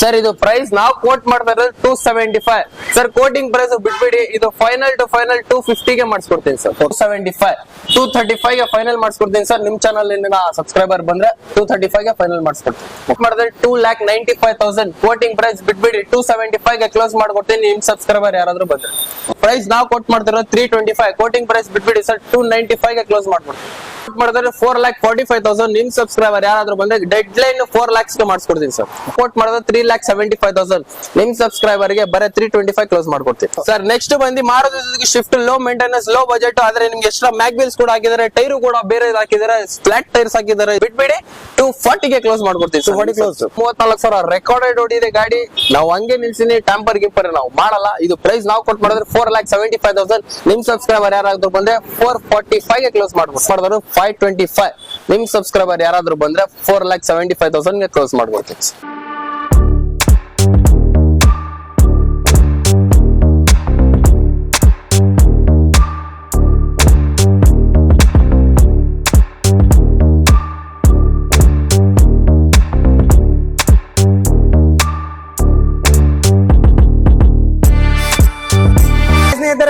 Sir ಇದು price ನಾವು quote ಮಾಡ್ತಾ ಇರೋದು 275 ಸರ್. ಕೋಟಿಂಗ್ ಪ್ರೈಸ್ ಬಿಟ್ಬಿಡಿ, ಇದು ಫೈನಲ್ ಟು ಫೈನಲ್ 250 ಗೆ ಮಾಡಿಸ್ಕೊಡ್ತೀನಿ ಸರ್. 475 235 ಗೆ ಫೈನಲ್ ಮಾಡಿಸ್ಕೊಡ್ತೀನಿ ಸರ್. ನಿಮ್ ಚಾನಲ್ ಸಬ್ಸ್ಕ್ರೈಬರ್ ಬಂದ್ರೆ 235 ಗೆ ಫೈನಲ್ ಮಾಡಿಸ್ಕೊಡ್ತೀನಿ. ಬುಕ್ ಮಾಡಿದ್ರೆ 2,95,000 ಕೋಟಿಂಗ್ ಪ್ರೈಸ್ ಬಿಟ್ಬಿಡಿ 275 ಗೆ ಕ್ಲೋಸ್ ಮಾಡ್ಕೊಡ್ತೀನಿ ನಿಮ್ ಸಬ್ಸ್ಕ್ರೈಬರ್ ಯಾರಾದ್ರೂ ಬಂದ್ರೆ. ಪ್ರೈಸ್ ನಾವು ಕೋಟ್ ಮಾಡ್ತಿರೋದು 325 ಕೋಟಿಂಗ್ ಪ್ರೈಸ್ ಬಿಟ್ಬಿಡಿ ಸರ್ 295 ಗೆ ಕ್ಲೋಸ್ ಮಾಡ್ಕೊಡ್ತೀನಿ. ಮಾಡಿದ್ರೆ 4,45,000 ನಿಮ್ ಸಬ್ಸ್ಕ್ರೈಬರ್ ಯಾರಾದ್ರೂ ಬಂದ್ರೆ ಡೆಡ್ ಲೈನ್ 4 lakhs ಗೆ ಮಾಡಿಸ್ಕೊಡ್ತೀನಿ ಸರ್. ಕೋಟ್ ಮಾಡಿದ್ರೆ 3,75,000 ನಿಮ್ ಸಬ್ಸ್ಕ್ರೈಬರ್ ಗೆ ಬರೀ 325 ಕ್ಲೋಸ್ ಮಾಡ್ಕೊಡ್ತೀನಿ ಸರ್. ನೆಕ್ಸ್ಟ್ ಬಂದು Maruti shift low maintenance low budget ಆದ್ರೆ ನಿಮ್ಗೆ ಎಕ್ಸ್ಟ್ರಾ ಮ್ಯಾಗ್ ವೀಲ್ಸ್ ಕೂಡ ಹಾಕಿದ್ದಾರೆ, ಟೈರ್ ಕೂಡ ಬೇರೆ ಹಾಕಿದ್ದಾರೆ, ಫ್ಲಾಟ್ ಟೈರ್ಸ್ ಹಾಕಿದ್ದಾರೆ. ಬಿಟ್ಬಿಡಿ 240 ಗೆ ಕ್ಲೋಸ್ ಮಾಡ್ಕೊಡ್ತೀನಿ. 34,000 ರೆಕಾರ್ಡೆಡ್ ಓಡಿದೆ ಗಾಡಿ. ನಾವು ಹಂಗೆ ನಿಲ್ಸಿನಿ, ಟ್ಯಾಂಪರ್ ಗಿಂಪರ್ ನಾವು ಮಾಡಲ್ಲ. ಇದು ಪ್ರೈಸ್ ನಾವು ಕೊಟ್ಟು ಮಾಡಿದ್ರೆ 4,75,000 ನಿಮ್ ಸಬ್ಸ್ಕ್ರೈಬರ್ ಯಾರಾದ್ರೂ ಬಂದ್ರೆ 445 ಗೆ ಕ್ಲೋಸ್ ಮಾಡ್ಬೋದು. 525 ನಿಮ್ ಸಬ್ಸ್ಕ್ರೈಬರ್ ಯಾರಾದ್ರೂ ಬಂದ್ರೆ 4,75,000 ಗೆ ಕ್ಲೋಸ್ ಮಾಡ್ಕೊಡ್ತೀನಿ.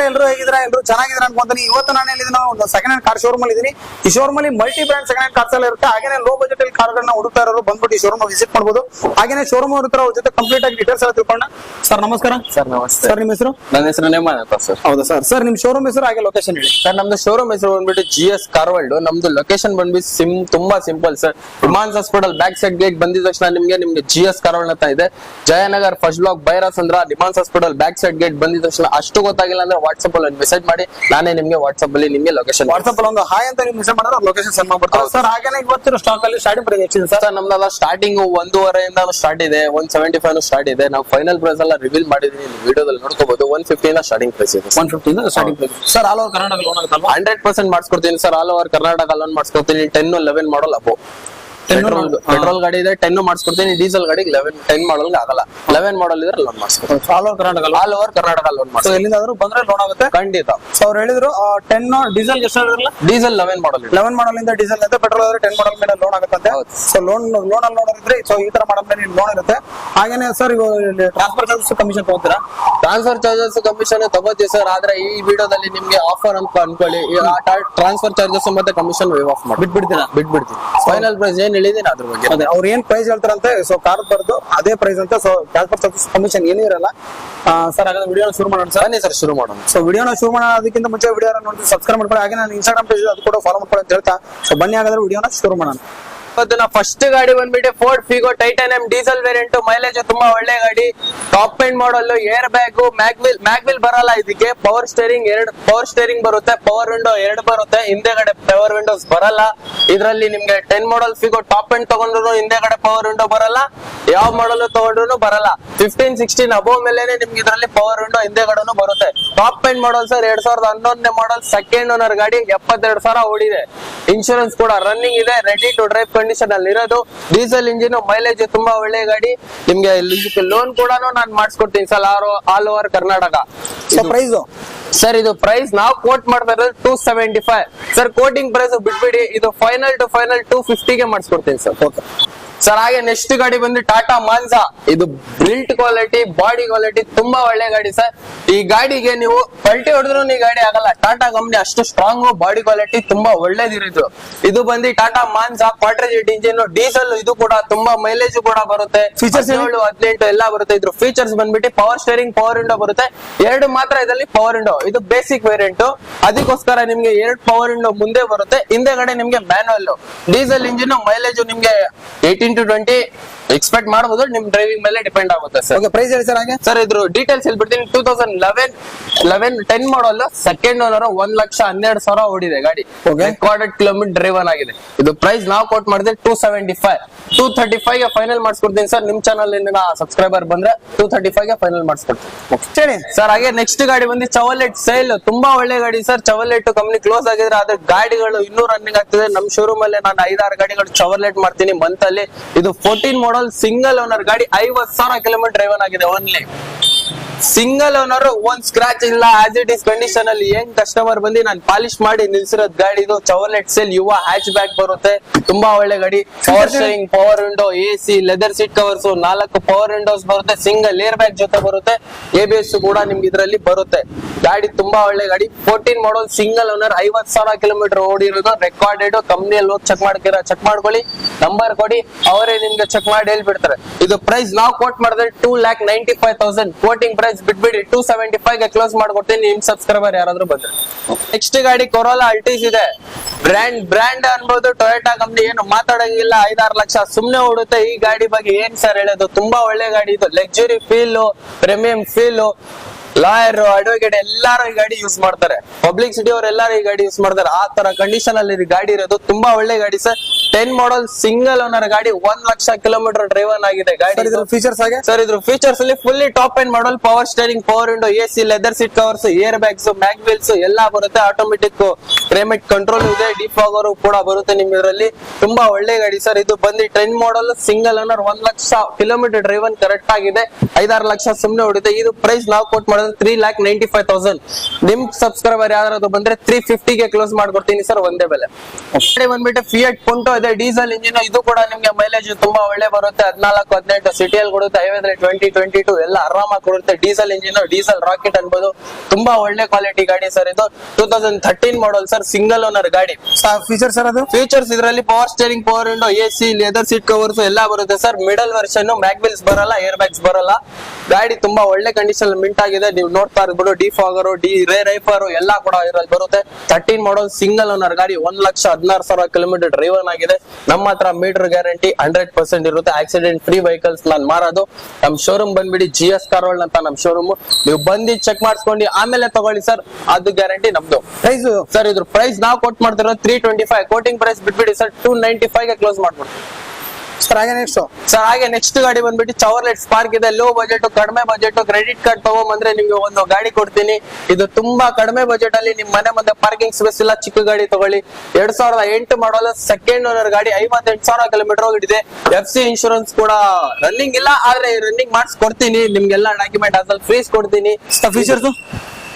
ಎಲ್ಲರೂ ಹೇಗಿದ್ರೆ ಎಲ್ಲರೂ ಚೆನ್ನಾಗಿದ್ರೆ ಅನ್ಕೊಂತೀನಿ. ಇವತ್ತು ನಾನು ಹೇಳಿದ್ದೀನಿ ಒಂದು ಸೆಕೆಂಡ್ ಹ್ಯಾಂಡ್ ಕಾರ್ ಶೋರೂಮ್ ಅಲ್ಲಿ ಇದೀನಿ. ಈ ಶೋರೂಮ್ ಅಲ್ಲಿ multi brand second hand cars ಎಲ್ಲ ಇರುತ್ತೆ. ಹಾಗೇನೆ ಲೋ ಬಜೆಟ್ ಅಲ್ಲಿ ಕಾರ್ ಗಳನ್ನ ಹುಡುಕ್ತಾ ಇರೋರು ಬಂದ್ಬಿಟ್ಟು ಈ ಶೋರೂಮ್ ವಿಸಿಟ್ ಮಾಡಬಹುದು. ಹಾಗೇನೆ ಶೋರೂಮ್ ಅವ್ರ ಅವ್ರ ಜೊತೆ ಕಂಪ್ಲೀಟ್ ಆಗಿ ಡೀಟೇಲ್ಸ್ ಎಲ್ಲ ತಿಳ್ಕೊಂಡ. ಸರ್ ನಮಸ್ಕಾರ. ಸರ್ ನಮಸ್ತೆ. ಸರ್ ನಿಮ್ಮ ಹೆಸರು? ನನ್ನ ಹೆಸರು ನೇಮನ್ ಅಂತ ಸರ್. ಹೌದಾ ಸರ್. ಸರ್ ನಿಮ್ ಶೋರೂಮ್ ಹೆಸರು ಹಾಗೆ ಲೊಕೇಶನ್ ಹೇಳಿ ಸರ್. ನಮ್ದು ಶೋರೂಮ್ ಹೆಸರು ಬಂದ್ಬಿಟ್ಟು GS ಕಾರ್ ವರ್ಲ್ಡ್. ನಮ್ದು ಲೊಕೇಶನ್ ಬಂದ್ಬಿಟ್ಟು ತುಂಬಾ simple sir. Vimans hospital back side gate ಬಂದಿದ ತಕ್ಷಣ ನಿಮ್ಗೆ GS ಕಾರ್ ವರ್ಲ್ಡ್ ಅಂತ ಇದೆ. Jayanagar first block Byrasandra Vimans hospital back side gate ಬಂದಿದ ತಕ್ಷಣ ಅಷ್ಟು ಗೊತ್ತಾಗಿಲ್ಲ ಅಂದ್ರೆ ವಾಟ್ಸ್ಆಪ್ ಅಲ್ಲಿ ಮೆಸೇಜ್ ಮಾಡಿ, ನಾನೇ ನಿಮ್ಗೆ ವಾಟ್ಸ್ಆಪ್ ಅಲ್ಲಿ ನಿಮ್ಗೆ ಲೊಕೇಶನ್ ವಾಟ್ಸ್ಆಪ್ ಅಲ್ಲಿ ಒಂದು ಹಾಯ್ ಅಂತ ನೀವು ಮೆಸೇಜ್ ಮಾಡಿದ್ರೆ ಲೊಕೇಶನ್ ಸೆಂಡ್ ಮಾಡ್ಬಿಡ್ತಾರೆ ಸರ್. ಹಾಗೇನೆ ಇವತ್ತಿನ ಸ್ಟಾಕ್ ಅಲ್ಲಿ ಸ್ಟಾರ್ಟಿಂಗ್ ಪ್ರೈಸ್ ಎಷ್ಟಿದೆ ಸರ್? ನಮ್ದೆಲ್ಲ ಸ್ಟಾರ್ಟಿಂಗ್ 1.5 ಇಂದ ಸ್ಟಾರ್ಟ್ ಇದೆ, 175 ಸ್ಟಾರ್ಟ್ ಇದೆ. ನಾವು ಫೈನಲ್ ಪ್ರೈಸ್ ಎಲ್ಲ ರಿವೀಲ್ ಮಾಡಿದೀನಿ, ವಿಡಿಯೋದಲ್ಲಿ ನೋಡ್ಕೋಬಹುದು. 150 ಇಂದ ಸ್ಟಾರ್ಟಿಂಗ್ ಪ್ರೈಸ್ ಇದೆ. 150 ಇಂದ starting price sir. All over Karnataka loan ಆಗುತ್ತಲ್ವಾ? 100% ಮಾಡಿಸ್ಕೊಡ್ತೀನಿ sir. All over Karnataka loan ಮಾಡಿಸ್ಕೊಡ್ತೀನಿ. 10 11 ಮಾಡಲ್ ಅಪೋ ಪೆಟ್ರೋಲ್ ಗಾಡಿ ಇದೆ 10 ಮಾಡಿಸ್ಕೊಡ್ತೀನಿ. ಡೀಸೆಲ್ ಗಾಡಿಗೆ 10 ಮಾಡಲ್ ಆಗಲ್ಲ. 11 ಮಾಡಲ್ ಇದ್ರೆ ಲೋನ್ ಮಾಡಿಸ್ಕೊಡ್ತೀನಿ. All over Karnataka loan so ಎಲ್ಲಿಂದಾದ್ರೂ ಬಂದ್ರೆ ಲೋನ್ ಆಗುತ್ತೆ ಖಂಡಿತ. ಸೊ ಅವ್ರು ಹೇಳಿದ್ರು 10 ಡೀಸೆಲ್ ಎಷ್ಟು ಹೇಳಿದ್ರಲ್ಲ? ಡೀಸೆಲ್ 11 ಮಾಡಲ್ 11 ಮಾಡಲ್ ಇಂದ ಡೀಸೆಲ್ ಇರುತ್ತೆ. ಪೆಟ್ರೋಲ್ ಆದ್ರೆ 10 ಮಾಡಲ್ ಮೇಲೆ ಲೋನ್ ಆಗುತ್ತೆ. ಸೊ ಲೋನ್ ಅಲ್ಲಿ ನೋಡಿದ್ರೆ ಸೊ ಈ ತರ ಮಾಡಲ್ ಮೇಲೆ ಲೋನ್ ಇರುತ್ತೆ. ಹಾಗೇನೆ ಸರ್ ಟ್ರಾನ್ಸ್ಫರ್ ಚಾರ್ಜಸ್ ಕಮಿಷನ್ ತಗೋತೀರಾ? ಟ್ರಾನ್ಸ್ಫರ್ ಚಾರ್ಜಸ್ ಕಮಿಷನ್ ತಗೋತೀವಿ ಸರ್. ಆದ್ರೆ ಈ ವಿಡಿಯೋದಲ್ಲಿ ನಿಮ್ಗೆ ಆಫರ್ ಅಂತ ಅನ್ಕೊಳ್ಳಿ, ಟ್ರಾನ್ಸ್ಫರ್ ಚಾರ್ಜಸ್ ಮತ್ತೆ ಕಮಿಷನ್ ವೇವ್ ಆಫ್ ಮಾಡಿ ಬಿಟ್ಬಿಡ್ತೀನಿ. ಫೈನಲ್ ಪ್ರೈಸ್ ಏನ್ ಹೇಳಿದೀನಿ ಅದ್ರ ಬಗ್ಗೆ. ಅದೇ ಅವ್ರು ಏನ್ ಪ್ರೈಸ್ ಹೇಳ್ತಾರಂತೆ ಸೊ ಕಾರ್ ಬರ್ದು ಅದೇ ಪ್ರೈಸ್ ಅಂತ. ಸೊ ಟ್ರಾನ್ಸ್ಫರ್ ಚಾರ್ಜಸ್ ಕಮಿಷನ್ ಏನೂ ಇರಲ್ಲ ಸರ್. ಹಾಗಾದ್ರೆ ವಿಡಿಯೋನ ಶುರು ಮಾಡೋಣ ಸರ್. ಬನ್ನಿ ಸರ್ ಶುರು ಮಾಡೋಣ. ಸೊ ವಿಡಿಯೋನ ಶುರು ಮಾಡೋದಕ್ಕಿಂತ ಮುಂಚೆ ವಿಡಿಯೋ ನೋಡಿ ಸಬ್ಸ್ಕ್ರೈಬ್ ಮಾಡ್ಕೊಳ್ಳಿ. ಹಾಗೆ ನಾನು ಇನ್ಸ್ಟಾಗ್ರಾಮ್ ಪೇಜ್ ಅದು ಕೂಡ ಫಾಲೋ ಮಾಡ್ಕೊಳ್ಳಿ ಅಂತ ಹೇಳ್ತಾ ಸೊ ಬನ್ನಿ ಹಾಗಾದ್ರೆ ವಿಡಿಯೋನ ಶುರು ಮಾಡೋಣ. ಫಸ್ಟ್ ಗಾಡಿ ಬಂದ್ಬಿಟ್ಟು Ford Figo titanium diesel variant. Mileage ತುಂಬಾ ಒಳ್ಳೆ ಗಾಡಿ. Top end model. Air bag, mag wheel ಬರಲ್ಲ ಇದಕ್ಕೆ. ಪವರ್ ಸ್ಟೇರಿಂಗ್ ಬರುತ್ತೆ. ಪವರ್ ವಿಂಡೋ 2 ಬರುತ್ತೆ. ಹಿಂದೆಗಡೆ ಪವರ್ ವಿಂಡೋಸ್ ಬರಲ್ಲ. ಇದರಲ್ಲಿ ನಿಮ್ಗೆ 10 ಮಾಡಲ್ ಫಿಗೋ ಟಾಪ್ ಎಂಡ್ ತಗೊಂಡ್ರು ಹಿಂದೆಗಡೆ ಪವರ್ ವಿಂಡೋ ಬರಲ್ಲ. ಯಾವ ಮಾಡಲ್ ತಗೊಂಡ್ರು ಬರಲ್ಲ. 15 16 ಅಬೋವ್ ಮೇಲೆ ನಿಮ್ಗೆ ಇದರಲ್ಲಿ ಪವರ್ ವಿಂಡೋ ಹಿಂದೆಗಡೆನು ಬರುತ್ತೆ. ಟಾಪ್ ಎಂಡ್ ಮಾಡಲ್ ಸರ್ 2011 ಮಾಡಲ್ ಸೆಕೆಂಡ್ ಓನರ್ ಗಾಡಿ. 72,000 ಓಡಿದೆ. ಇನ್ಶೂರೆನ್ಸ್ ಕೂಡ ರನ್ನಿಂಗ್ ಇದೆ. ರೆಡಿ ಟು ಡ್ರೈವ್ ಕಂಡೀಷನ್ ಅಲ್ಲಿ ಇರೋದು. Diesel engine. ಮೈಲೇಜ್ ತುಂಬಾ ಒಳ್ಳೆ ಗಾಡಿ. ನಿಮ್ಗೆ ಲೋನ್ ಕೂಡ ನಾನು ಮಾಡಿಸ್ಕೊಡ್ತೀನಿ sir all over Karnataka. Price sir ಇದು ಪ್ರೈಸ್ ನಾವು ಕೋಟ್ ಮಾಡ್ತಾ ಇರೋದು 275 ಸರ್. ಕೋಟಿಂಗ್ ಪ್ರೈಸ್ ಬಿಟ್ಬಿಡಿ, ಇದು ಫೈನಲ್ ಟು ಫೈನಲ್ 250 ಗೆ ಮಾಡಿಸ್ಕೊಡ್ತೀನಿ ಸರ್. ಸರ್ ಹಾಗೆ ನೆಕ್ಸ್ಟ್ ಗಾಡಿ ಬಂದು ಟಾಟಾ ಮಾನ್ಸಾ. ಇದು ಬಿಲ್ಟ್ ಕ್ವಾಲಿಟಿ, ಬಾಡಿ ಕ್ವಾಲಿಟಿ ತುಂಬಾ ಒಳ್ಳೆ ಗಾಡಿ ಸರ್. ಈ ಗಾಡಿಗೆ ನೀವು ಪಲ್ಟಿ ಹೊಡೆದ್ರು ಈ ಗಾಡಿ ಆಗಲ್ಲ. ಟಾಟಾ ಕಂಪ್ನಿ ಅಷ್ಟು ಸ್ಟ್ರಾಂಗ್, ಬಾಡಿ ಕ್ವಾಲಿಟಿ ತುಂಬಾ ಒಳ್ಳೇದಿರೋದು. ಇದು ಬಂದು Tata Mansa quarter jet engine, diesel. ಇದು ಕೂಡ ತುಂಬಾ ಮೈಲೇಜ್ ಕೂಡ ಬರುತ್ತೆ. ಫೀಚರ್ಸ್ 17 ಎಲ್ಲ ಬರುತ್ತೆ. ಇದ್ರ ಫೀಚರ್ಸ್ ಬಂದ್ಬಿಟ್ಟು ಪವರ್ ಸ್ಟೇರಿಂಗ್, ಪವರ್ ವಿಂಡೋ ಬರುತ್ತೆ. 2 ಮಾತ್ರ ಇದರಲ್ಲಿ ಪವರ್ ವಿಂಡೋ. ಇದು ಬೇಸಿಕ್ ವೇರಿಯಂಟ್. ಅದಕ್ಕೋಸ್ಕರ ನಿಮ್ಗೆ 2 ಪವರ್ ವಿಂಡೋ ಮುಂದೆ ಬರುತ್ತೆ, ಹಿಂದೆಗಡೆ ನಿಮ್ಗೆ ಮ್ಯಾನುವಲ್. Diesel engine. ಮೈಲೇಜ್ ನಿಮ್ಗೆ 18 to 20 ಎಕ್ಸ್ಪೆಕ್ಟ್ ಮಾಡಬಹುದು. ನಿಮ್ ಡ್ರೈವಿಂಗ್ ಮೇಲೆ ಡಿಪೆಂಡ್ ಆಗುತ್ತೆ ಸರ್. ಪ್ರೈಸ್ ಹೇಳಿ ಸರ್. ಹಾಗೆ ಸರ್ ಇದ್ರ ಡೀಟೇಲ್ಸ್ ಹೇಳ್ಬಿಡ್ತೀನಿ. 2011 10 ಮಾಡಲ್ ಸೆಕೆಂಡ್ ಓನರ್. 1,12,000 ಓಡಿದೆ ಗಾಡಿ. ರೆಕಾರ್ಡೆಡ್ ಕಿಲೋಮೀಟರ್ ಡ್ರೈವನ್ ಆಗಿದೆ. ಇದು ಪ್ರೈಸ್ ನಾವು ಕೋಟ್ ಮಾಡಿದ್ರೆ 275 235 ಗೆ ಫೈನಲ್ ಮಾಡಿಸ್ಕೊಡ್ತೀನಿ ಸರ್. ನಿಮ್ ಚಾನಲ್ ಸಬ್ಸ್ಕ್ರೈಬರ್ ಬಂದ್ರೆ 235 ಗೆ ಫೈನಲ್ ಮಾಡಿಸ್ಕೊಡ್ತೀನಿ ಸರ್. ಹಾಗೆ ನೆಕ್ಸ್ಟ್ ಗಾಡಿ ಬಂದು ಚವಲೆಟ್ ಸೇಲ್. ತುಂಬಾ ಒಳ್ಳೆ ಗಾಡಿ ಸರ್. ಚವಲೆಟ್ ಕಂಪ್ನಿ ಕ್ಲೋಸ್ ಆಗಿದ್ರೆ ಅದ್ರ ಗಾಡಿಗಳು ಇನ್ನೂ ರನ್ನಿಂಗ್ ಆಗ್ತಿದೆ. ನಮ್ ಶೋರೂಮ್ ಅಲ್ಲಿ ನಾನು 5-6 ಗಾಡಿಗಳು ಚವಲೆಟ್ ಮಾಡ್ತೀನಿ ಮಂತ್ ಅಲ್ಲಿ. ಇದು 14 ಮಾಡಲ್ ಸಿಂಗಲ್ ಓನರ್ ಗಾಡಿ. 50,000 ಕಿಲೋಮೀಟರ್ ಡ್ರೈವನ್ ಆಗಿದೆ ಓನ್ಲಿ. ಸಿಂಗಲ್ ಓನರ್ ಒಂದ್ ಸ್ಕ್ರಾಚ್ ಇಲ್ಲ, ಆಸ್ ಇಟ್ ಇಸ್ ಕಂಡೀಷನ್ ಅಲ್ಲಿ ಏನ್ ಕಸ್ಟಮರ್ ಬಂದು ನಾನು ಪಾಲಿಶ್ ಮಾಡಿ ನಿಲ್ಸಿರೋದ್ ಗಾಡಿ ಇದು. ಚವರ್ಲೆಟ್ ಸೇಲ್ ಯುವ ಹ್ಯಾಚ್ ಬ್ಯಾಕ್ ಬರುತ್ತೆ, ತುಂಬಾ ಒಳ್ಳೆ ಗಾಡಿ. Power steering, power window, AC, leather seat covers, 4 power windows ಬರುತ್ತೆ, ಸಿಂಗಲ್ ಏರ್ ಬ್ಯಾಗ್ ಜೊತೆ ಬರುತ್ತೆ, ABS ಕೂಡ ನಿಮ್ಗೆ ಇದರಲ್ಲಿ ಬರುತ್ತೆ. ಗಾಡಿ ತುಂಬಾ ಒಳ್ಳೆ ಗಾಡಿ. 14 ಮಾಡಲ್, ಸಿಂಗಲ್ ಓನರ್, 50,000 ಕಿಲೋಮೀಟರ್ ಓಡಿರೋದು, ರೆಕಾರ್ಡೆಡ್. ಕಂಪ್ನಿಯಲ್ಲಿ ಹೋಗಿ ಚೆಕ್ ಮಾಡ್ಕೊಳ್ಳಿ, ನಂಬರ್ ಕೊಡಿ, ಅವರೇ ನಿಮ್ಗೆ ಚೆಕ್ ಮಾಡಿ ಹೇಳ್ಬಿಡ್ತಾರೆ. ಇದು ಪ್ರೈಸ್ ನಾವು ಕೋಟ್ ಮಾಡಿದ್ರೆ 2,95,000. ಕೋಟಿಂಗ್ ಪ್ರೈಸ್ ಬಿಟ್ಬಿಡಿ 275 ಗೆ ಕ್ಲೋಸ್ ಮಾಡ್ಕೊಡ್ತೀನಿ ನಿಮ್ ಸಬ್ಸ್ಕ್ರೈಬರ್ ಯಾರಾದ್ರೂ ಬಂದ್ರೆ. ನೆಕ್ಸ್ಟ್ ಗಾಡಿ ಕೊರೋಲಾ ಅಲ್ಟಿಸ್ ಇದೆ. ಬ್ರ್ಯಾಂಡ್ ಅನ್ಬೋದು, ಟೊಯೋಟಾ ಕಂಪ್ನಿ, ಏನು ಮಾತಾಡಂಗಿಲ್ಲ. 5-6 ಲಕ್ಷ ಸುಮ್ನೆ ಓಡುತ್ತೆ. ಈ ಗಾಡಿ ಬಗ್ಗೆ ಏನ್ ಸರ್ ಹೇಳೋದು, ತುಂಬಾ ಒಳ್ಳೆ ಗಾಡಿ ಇದು. Luxury feel, premium feel. Lawyer, advocate ಎಲ್ಲಾರು ಈ ಗಾಡಿ ಯೂಸ್ ಮಾಡ್ತಾರೆ. ಪಬ್ಲಿಕ್ ಸಿಟಿ ಅವ್ರು ಎಲ್ಲಾರು ಈ ಗಾಡಿ ಯೂಸ್ ಮಾಡ್ತಾರೆ. ಆ ತರ ಕಂಡೀಷನ್ ಅಲ್ಲಿ ಈ ಗಾಡಿ ಇರೋದು. ತುಂಬಾ ಒಳ್ಳೆ ಗಾಡಿ ಸರ್. 10 ಮಾಡಲ್, ಸಿಂಗಲ್ ಓನರ್ ಗಾಡಿ, 1 ಲಕ್ಷ ಕಿಲೋಮೀಟರ್ ಡ್ರೈವನ್ ಆಗಿದೆ ಗಾಡಿ. ಫೀಚರ್ಸ್ ಆಗಿ ಸರ್ ಇದ್ರ ಫೀಚರ್ಸ್ ಅಲ್ಲಿ fully top end model, power steering, power window, AC, leather seat covers, air bags, mag wheels ಎಲ್ಲಾ ಬರುತ್ತೆ. ಆಟೋಮೆಟಿಕ್ ಕ್ಲೈಮೇಟ್ ಕಂಟ್ರೋಲ್ ಇದೆ, ಡಿಫಾಗರ್ ಕೂಡ ಬರುತ್ತೆ ನಿಮ್ ಇದರಲ್ಲಿ. ತುಂಬಾ ಒಳ್ಳೆ ಗಾಡಿ ಸರ್. ಇದು ಬಂದು 10 model, single owner, 1 lakh kilometre driven correct ಆಗಿದೆ. 5-6 ಲಕ್ಷ ಸುಮ್ನೆ ಹೊಡಿದೆ. ಇದು ಪ್ರೈಸ್ ನಾವು ಕೋಟ್ ಮಾಡೋದು 3,95,000. ನಿಮ್ ಸಬ್ಸ್ಕ್ರೈಬರ್ ಯಾರಾದ್ರೂ ಬಂದ್ರೆ 350 ಗೆ ಕ್ಲೋಸ್ ಮಾಡ್ಕೊಡ್ತೀನಿ ಸರ್, ಒಂದೇ ಬೆಲೆ. ಬಂದ್ಬಿಟ್ಟು ಫಿಯಟ್ ಪುಂಟೋ ಇದೆ, ಡೀಸೆಲ್ ಇಂಜಿನ್. ಇದು ಕೂಡ ನಿಮ್ಗೆ ಮೈಲೇಜ್ ತುಂಬಾ ಒಳ್ಳೆ ಬರುತ್ತೆ. 14-18 ಸಿಟಿಯಲ್ಲಿ ಕೊಡುತ್ತೆ, ಹೈವೇದಲ್ಲಿ 20-22 ಎಲ್ಲ ಆರಾಮಾಗಿ ಕೊಡುತ್ತೆ. ಡೀಸೆಲ್ ಇಂಜಿನ್, ಡೀಸೆಲ್ ರಾಕೆಟ್ ಅನ್ಬೋದು. ತುಂಬಾ ಒಳ್ಳೆ ಕ್ವಾಲಿಟಿ ಗಾಡಿ ಸರ್ ಇದು. 2013 ಮಾಡಲ್ ಸರ್, ಸಿಂಗಲ್ ಓನರ್ ಗಾಡಿ. ಫೀಚರ್ ಸರ್ ಅದು ಫೀಚರ್ಸ್ ಇದರಲ್ಲಿ power steering, power window, AC, leather seat covers ಎಲ್ಲ ಬರುತ್ತೆ sir. Middle version, mag wheels ಬರಲ್ಲ, ಏರ್ ಬ್ಯಾಗ್ಸ್ ಬರಲ್ಲ. ಗಾಡಿ ತುಂಬಾ ಒಳ್ಳೆ ಕಂಡೀಷನ್ ಮಿಂಟ್ ಆಗಿದೆ. ನೀವು ನೋಡ್ತಾ ಇರ್ಬೋದು, ಡಿಫಾಗರ್, ರೈಫರ್ ಎಲ್ಲ ಕೂಡ ಇದ್ರಲ್ಲಿ ಬರುತ್ತೆ. 13 ಮಾಡಲ್, ಸಿಂಗಲ್ ಓನರ್ ಗಾಡಿ, 1,16,000 ಕಿಲೋಮೀಟರ್ ಡ್ರೈವನ್ ಆಗಿದೆ. ನಮ್ಮ ಹತ್ರ ಮೀಟರ್ ಗ್ಯಾರಂಟಿ 100% ಇರುತ್ತೆ. ಆಕ್ಸಿಡೆಂಟ್ ಫ್ರೀ ವೆಹಿಕಲ್ಸ್ ನಾನು ಮಾರೋದು. ನಮ್ ಶೋರೂಮ್ ಬಂದ್ಬಿಡಿ GS ಕಾರ್ ವರ್ಲ್ಡ್ ಅಂತ ನಮ್ ಶೋರೂಮ್. ನೀವು ಬಂದು ಚೆಕ್ ಮಾಡಿಸ್ಕೊಂಡು ಆಮೇಲೆ ತಗೊಳ್ಳಿ ಸರ್, ಅದು ಗ್ಯಾರಂಟಿ ನಮ್ದು. ಪ್ರೈಸ್ ಸರ್ ಇದ್ರ ಪ್ರೈಸ್ ನಾವು ಕೊಟ್ ಮಾಡ್ತಿರೋ 325. ಕೋಟಿಂಗ್ ಪ್ರೈಸ್ ಬಿಟ್ಬಿಡಿ ಸರ್, 295 ಗೆ ಕ್ಲೋಸ್ ಮಾಡ್ಬಿಡ್ತೀವಿ ಸರ್. ಹಾಗೆ ನೆಕ್ಸ್ಟ್ ಸರ್, ಹಾಗೆ ನೆಕ್ಸ್ಟ್ ಗಾಡಿ ಬಂದ್ಬಿಟ್ಟು ಚವರ್ಲೆಟ್ ಸ್ಪಾರ್ಕ್ ಇದೆ. ಲೋ ಬಜೆಟ್, ಕಡಿಮೆ ಬಜೆಟ್, ಕ್ರೆಡಿಟ್ ಕಾರ್ಡ್ ತಗೊಂಬಂದ್ರೆ ನಿಮ್ಗೆ ಒಂದು ಗಾಡಿ ಕೊಡ್ತೀನಿ. ಇದು ತುಂಬಾ ಕಡಿಮೆ ಬಜೆಟ್ ಅಲ್ಲಿ ನಿಮ್ ಮನೆ ಮುಂದೆ ಪಾರ್ಕಿಂಗ್ ಸ್ಪೇಸ್ ಇಲ್ಲ, ಚಿಕ್ಕ ಗಾಡಿ ತಗೊಳ್ಳಿ. 2008 ಮಾಡಲ್, ಸೆಕೆಂಡ್ ಓನರ್ ಗಾಡಿ, 58,000 ಕಿಲೋಮೀಟರ್ ಹೋಗಿದೆ. FC ಇನ್ಶೂರೆನ್ಸ್ ಕೂಡ ರನ್ನಿಂಗ್ ಇಲ್ಲ, ಆದ್ರೆ ರನ್ನಿಂಗ್ ಮಾಡಿಸ್ ಕೊಡ್ತೀನಿ. ನಿಮ್ಗೆಲ್ಲ ಡಾಕ್ಯುಮೆಂಟ್ ಅದ್ರಲ್ಲಿ ಫ್ರೀಸ್ ಕೊಡ್ತೀನಿ. ಫೀಚರ್ಸ್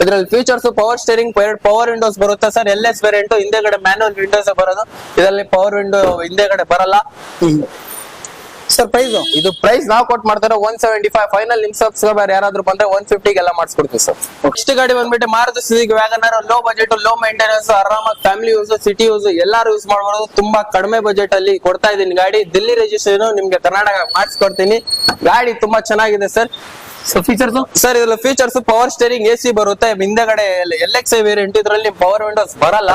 ಇದ್ರಲ್ಲಿ features power steering, power windows ಬರುತ್ತೆ ಸರ್. LS ವೇರಿಯಂಟ್, ಹಿಂದೆಗಡೆ ಮ್ಯಾನುವಲ್ ವಿಂಡೋಸ್ ಬರೋದು. ಇದರಲ್ಲಿ ಪವರ್ ವಿಂಡೋ ಹಿಂದೆಗಡೆ ಬರಲ್ಲ ಸರ್. ಪ್ರೈಸ್ ಇದು ಪ್ರೈಸ್ ನಾವು ಕೊಟ್ ಮಾಡ್ತಾರೆ 175. ಫೈನಲ್ ನಿಮ್ ಸಬ್ಸ್ಕ್ರೈಬರ್ ಯಾರಾದ್ರೂ ಬಂದ್ರೆ 150 ಗೆಲ್ಲ ಮಾಡಿಸ್ಕೊಡ್ತೀವಿ ಸರ್. ನೆಕ್ಸ್ಟ್ ಗಾಡಿ ಬಂದ್ಬಿಟ್ಟು Maruti Suzuki WagonR. Low budget, low maintenance, ಆರಾಮಾಗಿ ಫ್ಯಾಮಿಲಿ ಯೂಸ್, ಸಿಟಿ ಯೂಸ್ ಎಲ್ಲಾರು ಯೂಸ್ ಮಾಡಬಹುದು. ತುಂಬಾ ಕಡಿಮೆ ಬಜೆಟ್ ಅಲ್ಲಿ ಕೊಡ್ತಾ ಇದೀನಿ ಗಾಡಿ. ದಿಲ್ಲಿ ರಿಜಿಸ್ಟ್ರೇಷನ್ ನಿಮ್ಗೆ ಕರ್ನಾಟಕ ಮಾಡಿಸ್ಕೊಡ್ತೀನಿ. ಗಾಡಿ ತುಂಬಾ ಚೆನ್ನಾಗಿದೆ ಸರ್. ಫೀಚರ್ಸ್ ಸರ್ ಇದ್ರಲ್ಲಿ ಫೀಚರ್ಸ್ ಪವರ್ ಸ್ಟೇರಿಂಗ್, AC ಬರುತ್ತೆ. ಹಿಂದೆಗಡೆ LXi ವೇರಿಯಂಟ್, ಇದರಲ್ಲಿ ಪವರ್ ವಿಂಡೋಸ್ ಬರಲ್ಲ.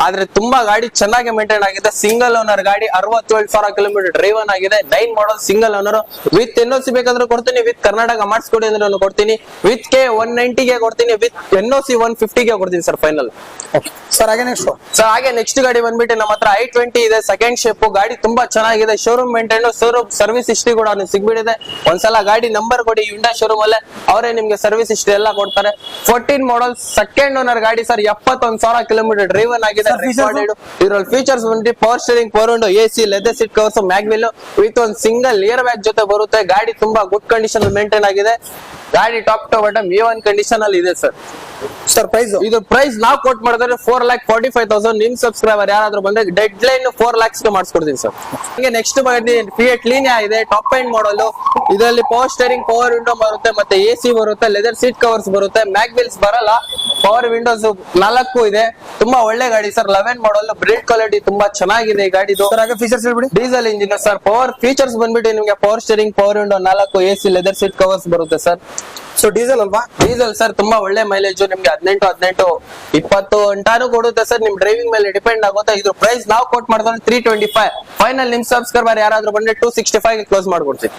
ಆದ್ರೆ ತುಂಬಾ ಗಾಡಿ ಚೆನ್ನಾಗಿ ಮೇಂಟೈನ್ ಆಗಿದೆ. ಸಿಂಗಲ್ ಓನರ್ ಗಾಡಿ, 67,000 ಕಿಲೋಮೀಟರ್ ಡ್ರೈವನ್ ಆಗಿದೆ. 9 ಮಾಡಲ್, ಸಿಂಗಲ್ ಓನರ್. ವಿತ್ NOC ಬೇಕಾದ್ರೂ ಕೊಡ್ತೀನಿ, ವಿತ್ ಕರ್ನಾಟಕ ಮಾಡಿಸ್ಕೊಡಿ ಅಂದ್ರೆ ಕೊಡ್ತೀನಿ. ವಿತ್ K 190 ಗೆ ಕೊಡ್ತೀನಿ, ವಿತ್ NOC 150 ಗೆ ಕೊಡ್ತೀನಿ ಸರ್ ಫೈನಲ್. ಸರ್ ಹಾಗೆ ನೆಕ್ಸ್ಟ್ ಸರ್, ಹಾಗೆ ನೆಕ್ಸ್ಟ್ ಗಾಡಿ ಬಂದ್ಬಿಟ್ಟು ನಮ್ಮ ಹತ್ರ i20 ಇದೆ, ಸೆಕೆಂಡ್ ಶೇಪ್. ಗಾಡಿ ತುಂಬಾ ಚೆನ್ನಾಗಿದೆ. Showroom maintain, showroom service history ಕೂಡ ಸಿಗ್ಬಿಟ್ಟಿದೆ. ಒಂದ್ಸಲ ಗಾಡಿ ನಂಬರ್ ಕೊಡಿ, ಯುಂಡಾ ಶೋರೂಮ್ ಅಲ್ಲೇ ಅವರೇ ನಿಮ್ಗೆ ಸರ್ವಿಸ್ ಹಿಸ್ಟ್ರಿ ಎಲ್ಲ ಕೊಡ್ತಾರೆ. 14 ಮಾಡಲ್, ಸೆಕೆಂಡ್ ಓನರ್ ಗಾಡಿ ಸರ್. 71,000 ಕಿಲೋಮೀಟರ್ ಡ್ರೈವನ್ ಆಗಿದೆ. ಇದ್ರಲ್ಲಿ ಫೀಚರ್ಸ್ ಬಂದ್ಬಿಟ್ಟು power steering, power window, AC, leather seat covers, mag wheel with ಒಂದು ಸಿಂಗಲ್ ಏರ್ ಬ್ಯಾಗ್ ಜೊತೆ ಬರುತ್ತೆ. ಗಾಡಿ ತುಂಬಾ ಗುಡ್ ಕಂಡೀಷನ್ ಮೇಂಟೈನ್ ಆಗಿದೆ. ಗಾಡಿ top to bottom A1 condition ಅಲ್ಲಿ ಇದೆ ಸರ್. ಸರ್ ಪ್ರೈಸ್ ಇದು ಪ್ರೈಸ್ ನಾವು ಕೋಟ್ ಮಾಡಿದ್ರೆ 4,45,000. ನಿಮ್ ಸಬ್ಸ್ಕ್ರೈಬರ್ ಯಾರಾದ್ರೂ ಬಂದ್ರೆ ಡೆಡ್ ಲೈನ್ 4 lakhs ಗೆ ಮಾಡಿಸ್ಕೊಡ್ತೀನಿ ಸರ್. ಹಂಗೆ ನೆಕ್ಸ್ಟ್ ಬಂದು ಫಿಯಟ್ ಲೀನಿಯಾ ಇದೆ, ಟಾಪ್ ಎಂಡ್ ಮಾಡಲ್. ಇದರಲ್ಲಿ ಪವರ್ ಸ್ಟೇರಿಂಗ್, ಪವರ್ ವಿಂಡೋ ಬರುತ್ತೆ, ಮತ್ತೆ AC ಬರುತ್ತೆ, ಲೆದರ್ ಸೀಟ್ ಕವರ್ಸ್ ಬರುತ್ತೆ, ಮ್ಯಾಗ್ ವೀಲ್ಸ್ ಬರಲ್ಲ. ಪವರ್ ವಿಂಡೋಸ್ 4 ಇದೆ. ತುಂಬಾ ಒಳ್ಳೆ ಗಾಡಿ ಸರ್. 11 ಮಾಡಲ್, ಬ್ರೇಕ್ ಕ್ವಾಲಿಟಿ ತುಂಬಾ ಚೆನ್ನಾಗಿದೆ ಈ ಗಾಡಿದು. ಹಾಗೆ ಫೀಚರ್ಸ್ ಹೇಳ್ಬಿಡಿ. Diesel engine sir. Power features ಬಂದ್ಬಿಟ್ಟು ನಿಮ್ಗೆ power steering, power window 4, AC, leather seat covers ಬರುತ್ತೆ ಸರ್. ಸೊ ಡೀಸೆಲ್ ಅಲ್ವಾ? Diesel sir. ತುಂಬಾ ಒಳ್ಳೆ ಮೈಲೇಜ್ ನಿಮ್ಗೆ 18, 20 ಗಂಟಾನು ಕೊಡುತ್ತೆ ಸರ್. ನಿಮ್ ಡ್ರೈವಿಂಗ್ ಮೇಲೆ ಡಿಪೆಂಡ್ ಆಗುತ್ತೆ. ಇದ್ರ ಪ್ರೈಸ್ ನಾವು ಕೋಟ್ ಮಾಡಿದ್ರೆ 325. ಫೈನಲ್ ನಿಮ್ ಸಬ್ಸ್ಕ್ರೈಬರ್ ಯಾರಾದ್ರೂ ಬಂದ್ರೆ 265 ಕ್ಲೋಸ್ ಮಾಡ್ಕೊಡ್ತೀವಿ.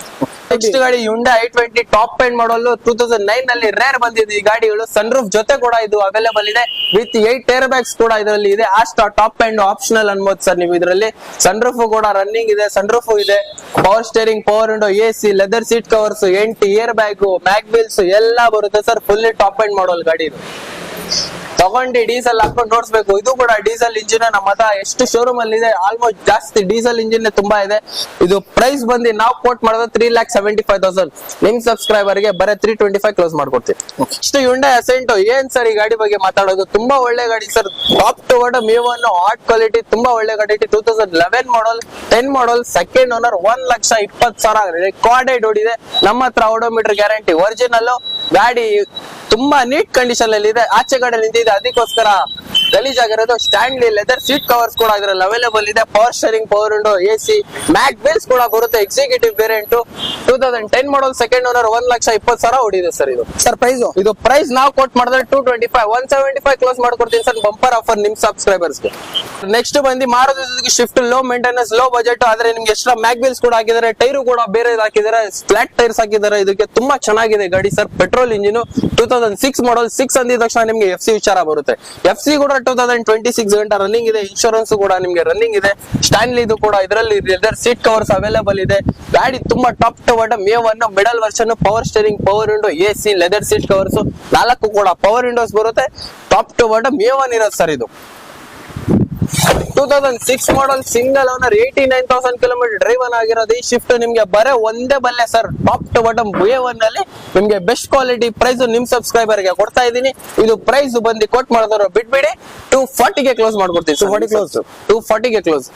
ನೆಕ್ಸ್ಟ್ ಗಾಡಿ Hyundai i20 top end model. 2009 ನಲ್ಲಿ ರೇರ್ ಬಂದಿದೆ ಈ ಗಾಡಿಗಳು. ಸನ್ರೂಫ್ ಜೊತೆ ಕೂಡ ಇದು ಅವೈಲೇಬಲ್ ಇದೆ. ವಿತ್ 8 ಏರ್ ಬ್ಯಾಗ್ಸ್ ಕೂಡ ಇದರಲ್ಲಿ ಇದೆ. ಅಷ್ಟು ಟಾಪ್ ಎಂಡ್ ಆಪ್ಷನಲ್ ಅನ್ಬೋದು ಸರ್ ನೀವು ಇದರಲ್ಲಿ. ಸನ್ರೂಫ್ ಕೂಡ ರನ್ನಿಂಗ್ ಇದೆ, ಸನ್ರೂಫ್ ಇದೆ. Power steering, power window, AC, leather seat covers, 8 air bag, mag wheels ಎಲ್ಲ ಬರುತ್ತೆ sir. Fully top end model ಗಾಡಿ ಇದು. ತಗೊಂಡು ಡೀಸೆಲ್ ಹಾಕೊಂಡು ನೋಡ್ಸ್ಬೇಕು. ಇದು ಕೂಡ ಡೀಸೆಲ್ ಇಂಜಿನ್ ನಮ್ಮ ಹತ್ರ ಎಷ್ಟು ಶೋರೂಮ್ ಅಲ್ಲಿ ಇದೆ, ಆಲ್ಮೋಸ್ಟ್ ಜಾಸ್ತಿ ಡೀಸೆಲ್ ಇಂಜಿನ್ ತುಂಬಾ ಇದೆ. ಇದು ಪ್ರೈಸ್ ಬಂದು ನಾವು ಕೋಟ್ ಮಾಡೋದು 3,75,000. ನಿಮ್ ಸಬ್ಸ್ಕ್ರೈಬರ್ ಗೆ ಬರೀ 325 ಕ್ಲೋಸ್ ಮಾಡ್ಕೊಡ್ತೀವಿ. ಇಷ್ಟು Hyundai Accent ಏನ್ ಸರ್ ಈ ಗಾಡಿ ಬಗ್ಗೆ ಮಾತಾಡೋದು, ತುಂಬಾ ಒಳ್ಳೆ ಗಾಡಿ sir. Top to bottom A1 hot quality, ತುಂಬಾ ಒಳ್ಳೆ ಗಾಡಿ. 2011 model, 10 model, second owner, 1,20,000 recorded ಓಡಿದೆ. ನಮ್ಮ ಹತ್ರ ಓಡೋಮೀಟರ್ ಗ್ಯಾರಂಟಿ, ಒರಿಜಿನಲ್ ಗಾಡಿ ತುಂಬಾ ನೀಟ್ ಕಂಡೀಷನ್ ಅಲ್ಲಿ ಇದೆ. ಆಚೆ ಕಡೆ ನಿಂತಿದೆ, ಅದಕ್ಕೋಸ್ಕರ ಗಲೀಜಾಗಿರೋದು. ಸ್ಟ್ಯಾಂಡ್ಲಿ ಲೆದರ್ ಸೀಟ್ ಕವರ್ಸ್ ಕೂಡ ಇದ್ರಲ್ಲಿ ಅವೈಲೇಬಲ್ ಇದೆ. Power steering, power window, AC, ಮ್ಯಾಕ್ ಬೇಸ್ ಕೂಡ ಬರುತ್ತೆ. ಎಕ್ಸಿಕ್ಯೂಟಿವ್ ವೇರಿಯಂಟ್ 2010 ಮಾಡಲ್, ಸೆಕೆಂಡ್ ಓನರ್, 1,20,000 ಓಡಿದೆ ಸರ್. ಸರ್ ಇದು ಪ್ರೈಸ್ ನಾವು ಕೋಟ್ ಮಾಡಿದ್ರೆ 225, 175 ಕ್ಲೋಸ್ ಮಾಡ್ಕೊಡ್ತೀನಿ ಸರ್. ಬಂಪರ್ ಆಫರ್ ನಿಮ್ ಸಬ್ಸ್ಕ್ರೈಬರ್ಸ್ ಗೆ. ನೆಕ್ಸ್ಟ್ ಬಂದು Maruti Suzuki Swift, low maintenance, low budget, ಆದ್ರೆ ನಿಮ್ಗೆ ಎಕ್ಸ್ಟ್ರಾ ಮ್ಯಾಕ್ ವೀಲ್ಸ್ ಕೂಡ ಹಾಕಿದ್ದಾರೆ. ಟೈರು ಕೂಡ ಬೇರೆ ಹಾಕಿದ್ದಾರೆ, ಫ್ಲಾಟ್ ಟೈರ್ಸ್ ಹಾಕಿದ್ದಾರೆ. ಇದಕ್ಕೆ ತುಂಬಾ ಚೆನ್ನಾಗಿದೆ ಗಾಡಿ ಸರ್. ಪೆಟ್ರೋಲ್ ಇಂಜಿನ್, 2006 ಮಾಡಲ್. 6 ಅಂದಿದ ತಕ್ಷಣ ನಿಮ್ಗೆ FC ವಿಚಾರ ಬರುತ್ತೆ. FC ಕೂಡ 2026 ಗಂಟೆ ರನ್ನಿಂಗ್ ಇದೆ. ಇನ್ಶೂರೆನ್ಸ್ ಕೂಡ ನಿಮ್ಗೆ ರನ್ನಿಂಗ್ ಇದೆ. ಸ್ಟ್ಯಾನ್ಲಿ ಇದು ಕೂಡ ಇದರಲ್ಲಿ ಲೆದರ್ ಸೀಟ್ ಕವರ್ಸ್ ಅವೈಲೇಬಲ್ ಇದೆ. ಗಾಡಿ ತುಂಬಾ top to bottom A1 middle version, power steering, power window, AC, leather seat covers, 4 ಕೂಡ ಪವರ್ ವಿಂಡೋಸ್ ಬರುತ್ತೆ. ಟಾಪ್ ಟು ಬಾಟಮ್ A1 ಇರೋದು ಸರ್. ಇದು 2006 model, single owner, 89,000 kilometre drive ಆಗಿರೋದು. ಈ ಶಿಫ್ಟ್ ನಿಮ್ಗೆ ಬರೇ ಒಂದೇ ಬಲ್ಲೆ sir. Top to bottom A1 ಅಲ್ಲಿ ನಿಮ್ಗೆ ಬೆಸ್ಟ್ ಕ್ವಾಲಿಟಿ ಪ್ರೈಸ್ ನಿಮ್ ಸಬ್ಸ್ಕ್ರೈಬರ್ ಗೆ ಕೊಡ್ತಾ ಇದೀನಿ. ಇದು ಪ್ರೈಸ್ ಬಂದು ಕೋಟ್ ಮಾಡಿದ್ರು ಬಿಟ್ಬಿಡಿ 240 ಗೆ ಕ್ಲೋಸ್ ಮಾಡ್ಕೊಡ್ತೀವಿ. 240 ಗೆ ಕ್ಲೋಸ್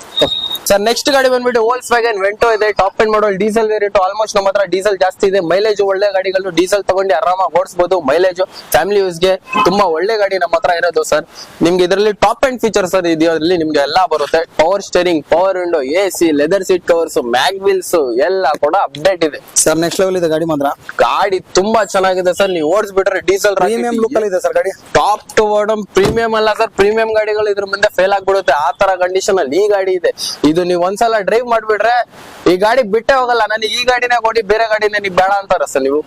ಸರ್. ನೆಕ್ಸ್ಟ್ ಗಾಡಿ ಬಂದ್ಬಿಟ್ಟು Volkswagen Vento ಇದೆ. Top end model, diesel variant. Almost ನಮ್ಮ ಹತ್ರ ಡೀಸೆಲ್ ಜಾಸ್ತಿ ಇದೆ. ಮೈಲೇಜ್ ಒಳ್ಳೆ ಗಾಡಿಗಳು, ಡೀಸೆಲ್ ತಗೊಂಡು ಆರಾಮಾಗಿ ಓಡಿಸಬಹುದು. ಮೈಲೇಜ್ ಫ್ಯಾಮಿಲಿ ಯೂಸ್ ಗೆ ತುಂಬಾ ಒಳ್ಳೆ ಗಾಡಿ ನಮ್ಮ ಹತ್ರ ಇರೋದು ಸರ್. ನಿಮ್ಗೆ ಇದರಲ್ಲಿ ಟಾಪ್ ಎಂಡ್ ಫೀಚರ್ ಸರ್ ಇದರಲ್ಲಿ ನಿಮ್ಗೆ ಎಲ್ಲಾ ಬರುತ್ತೆ. Power steering, power window, AC, leather seat covers, mag wheels ಎಲ್ಲ ಕೂಡ ಅಪ್ಡೇಟ್ ಇದೆ ಸರ್. ನೆಕ್ಸ್ಟ್ ಲೆವೆಲ್ ಇದೆ ಗಾಡಿ ಮಾತ್ರ. ಗಾಡಿ ತುಂಬಾ ಚೆನ್ನಾಗಿದೆ ಸರ್. ನೀವು ಓಡಿಸ್ಬಿಟ್ರೆ ಡೀಸೆಲ್ ಪ್ರೀಮಿಯಂ ಲುಕ್ ಅಲ್ಲಿ ಇದೆ ಸರ್ ಗಾಡಿ. ಟಾಪ್ ಟು ಬಾಟಮ್ ಪ್ರೀಮಿಯಂ ಅಲ್ಲ ಸರ್. ಪ್ರೀಮಿಯಂ ಗಾಡಿಗಳು ಇದ್ರ ಮುಂದೆ ಫೇಲ್ ಆಗ್ಬಿಡುತ್ತೆ, ಆ ತರ ಕಂಡೀಷನ್ ಅಲ್ಲಿ ಈ ಗಾಡಿ ಇದೆ. ಇದು ನೀವು ಒಂದ್ಸಲ ಡ್ರೈವ್ ಮಾಡ್ಬಿಟ್ರೆ ಈ ಗಾಡಿ ಬಿಟ್ಟೆ ಹೋಗಲ್ಲ. ನನಗೆ ಈ ಗಾಡಿನೇ ಕೊಡಿ, ಬೇರೆ ಗಾಡಿನೇ ನೀವು ಬೇಡ ಅಂತಾರ ಸರ್ ನೀವು.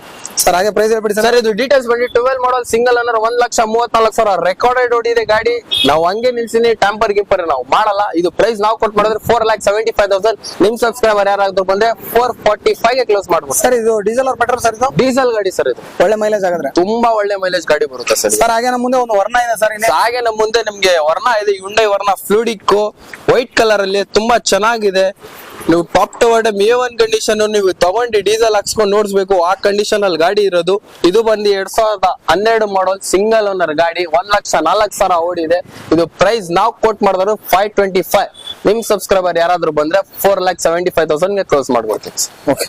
ಸರ್ ಹಾಗೆ ಪ್ರೈಸ್ ಹೇಳ್ಬಿಡಿ ಸರ್. ಇದು ಡೀಟೇಲ್ಸ್ ಬಂದು 12 ಮಾಡಲ್, ಸಿಂಗಲ್ ಓನರ್, 1,34,000 ರೆಕಾರ್ಡೆಡ್ ಓಡಿದೆ ಗಾಡಿ. ನಾವು ಹಂಗೆ ನಿಲ್ಸಿನಿ, ಟ್ಯಾಂಪರ್ ಗಿಂಪರ್ ನಾವು ಮಾಡಲ್ಲ. ಇದು ಪ್ರೈಸ್ ನಾವು ಕೊಟ್ಟು ಮಾಡಿದ್ರೆ 4,75,000. ನಿಮ್ ಸಬ್ಸ್ಕ್ರೈಬರ್ ಯಾರಾದ್ರೂ ಬಂದ್ರೆ 445 ಗೆ ಕ್ಲೋಸ್ ಮಾಡ್ಬೋದು ಸರ್. ಇದು ಡೀಸೆಲ್ ಆರ್ ಪೆಟ್ರೋಲ್ ಸರ್? ಇದು ಡೀಸೆಲ್ ಗಾಡಿ ಸರ್. ಇದು ಒಳ್ಳೆ ಮೈಲೇಜ್ ಆಗಿದ್ರೆ ತುಂಬಾ ಒಳ್ಳೆ ಮೈಲೇಜ್ ಗಾಡಿ ಬರುತ್ತೆ ಸರ್. ಸರ್ ಹಾಗೆ ನಮ್ಮ ಮುಂದೆ ಒಂದು ವರ್ಣ ಇದೆ ಸರ್. ಹಾಗೆ ನಮ್ಮ ಮುಂದೆ ನಿಮ್ಗೆ ವರ್ಣ ಇದೆ, Hyundai ವರ್ಣ ಫ್ಲೂಡಿಕ್ ವೈಟ್ ಕಲರ್ ಅಲ್ಲಿ ತುಂಬಾ ಚೆನ್ನಾಗಿದೆ. ನೀವು top to bottom A1 condition ನೀವು ತಗೊಂಡು ಡೀಸೆಲ್ ಹಾಕ್ಸ್ಕೊಂಡು ನೋಡ್ಸ್ಬೇಕು, ಆ ಕಂಡೀಷನ್ ಅಲ್ಲಿ ಗಾಡಿ ಇರೋದು. ಇದು ಬಂದು 2012 ಮಾಡಲ್, ಸಿಂಗಲ್ ಓನರ್ ಗಾಡಿ, 1,04,000 ಓಡಿದೆ. ಇದು ಪ್ರೈಸ್ ನಾವು ಕೋಟ್ ಮಾಡಿದ್ರು 525. ನಿಮ್ ಸಬ್ಸ್ಕ್ರೈಬರ್ ಯಾರಾದ್ರೂ ಬಂದ್ರೆ 4,75,000 ಗೆ ಕ್ಲೋಸ್ ಮಾಡ್ಕೊಡ್ತೀವಿ. ಓಕೆ.